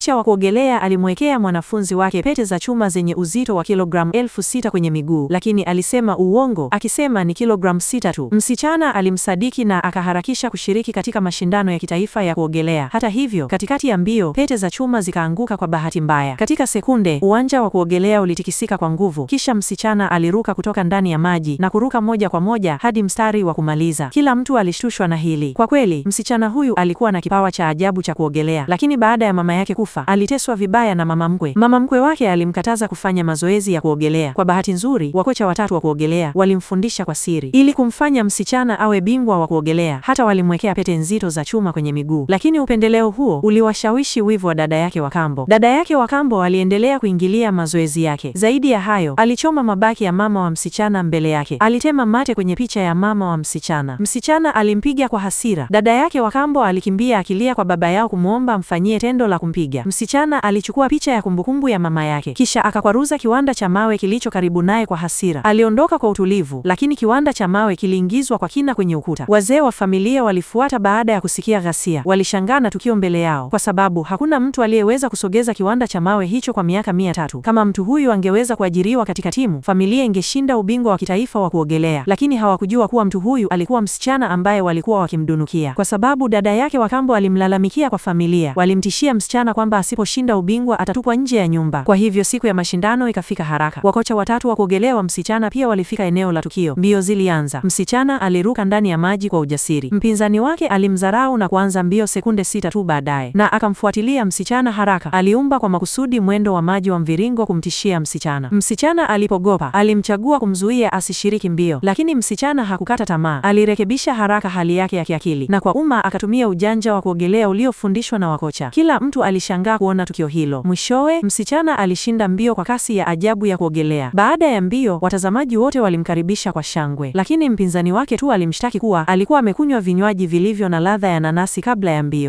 Kocha wa kuogelea alimwekea mwanafunzi wake pete za chuma zenye uzito wa kilogramu 6,000 kwenye miguu, lakini alisema uongo, akisema ni kilogramu 6 tu. Msichana alimsadiki na akaharakisha kushiriki katika mashindano ya kitaifa ya kuogelea. Hata hivyo, katikati ya mbio, pete za chuma zikaanguka kwa bahati mbaya. Katika sekunde, uwanja wa kuogelea ulitikisika kwa nguvu, kisha msichana aliruka kutoka ndani ya maji na kuruka moja kwa moja hadi mstari wa kumaliza. Kila mtu alishtushwa na hili. Kwa kweli, msichana huyu alikuwa na kipawa cha ajabu cha kuogelea, lakini baada ya mama yake kufa, aliteswa vibaya na mama mkwe. Mama mkwe wake alimkataza kufanya mazoezi ya kuogelea. Kwa bahati nzuri, wakocha watatu wa kuogelea walimfundisha kwa siri ili kumfanya msichana awe bingwa wa kuogelea. Hata walimwekea pete nzito za chuma kwenye miguu. Lakini upendeleo huo uliwashawishi wivu wa dada yake wa kambo. Dada yake wa kambo aliendelea kuingilia mazoezi yake. Zaidi ya hayo, alichoma mabaki ya mama wa msichana mbele yake. Alitema mate kwenye picha ya mama wa msichana. Msichana alimpiga kwa hasira. Dada yake wa kambo alikimbia akilia kwa baba yao kumwomba amfanyie tendo la kumpiga. Msichana alichukua picha ya kumbukumbu ya mama yake, kisha akakwaruza kiwanda cha mawe kilicho karibu naye kwa hasira. Aliondoka kwa utulivu, lakini kiwanda cha mawe kiliingizwa kwa kina kwenye ukuta. Wazee wa familia walifuata baada ya kusikia ghasia. Walishangaa na tukio mbele yao, kwa sababu hakuna mtu aliyeweza kusogeza kiwanda cha mawe hicho kwa miaka 300. Kama mtu huyu angeweza kuajiriwa katika timu, familia ingeshinda ubingwa wa kitaifa wa kuogelea. Lakini hawakujua kuwa mtu huyu alikuwa msichana ambaye walikuwa wakimdunukia. Kwa sababu dada yake wa kambo alimlalamikia kwa familia, walimtishia msichana kwamba asiposhinda ubingwa atatupwa nje ya nyumba. Kwa hivyo siku ya mashindano ikafika haraka. Wakocha watatu wa kuogelea wa msichana pia walifika eneo la tukio. Mbio zilianza. Msichana aliruka ndani ya maji kwa ujasiri. Mpinzani wake alimdharau na kuanza mbio sekunde 6 tu baadaye, na akamfuatilia msichana haraka. Aliumba kwa makusudi mwendo wa maji wa mviringo kumtishia msichana. Msichana alipogopa, alimchagua kumzuia asishiriki mbio, lakini msichana hakukata tamaa. Alirekebisha haraka hali yake ya kiakili, na kwa akatumia ujanja wa kuogelea uliofundishwa na wakocha. Kila mtu alishangaa kuona tukio hilo. Mwishowe, msichana alishinda mbio kwa kasi ya ajabu ya kuogelea. Baada ya mbio, watazamaji wote walimkaribisha kwa shangwe, lakini mpinzani wake tu alimshtaki kuwa alikuwa amekunywa vinywaji vilivyo na ladha ya nanasi kabla ya mbio.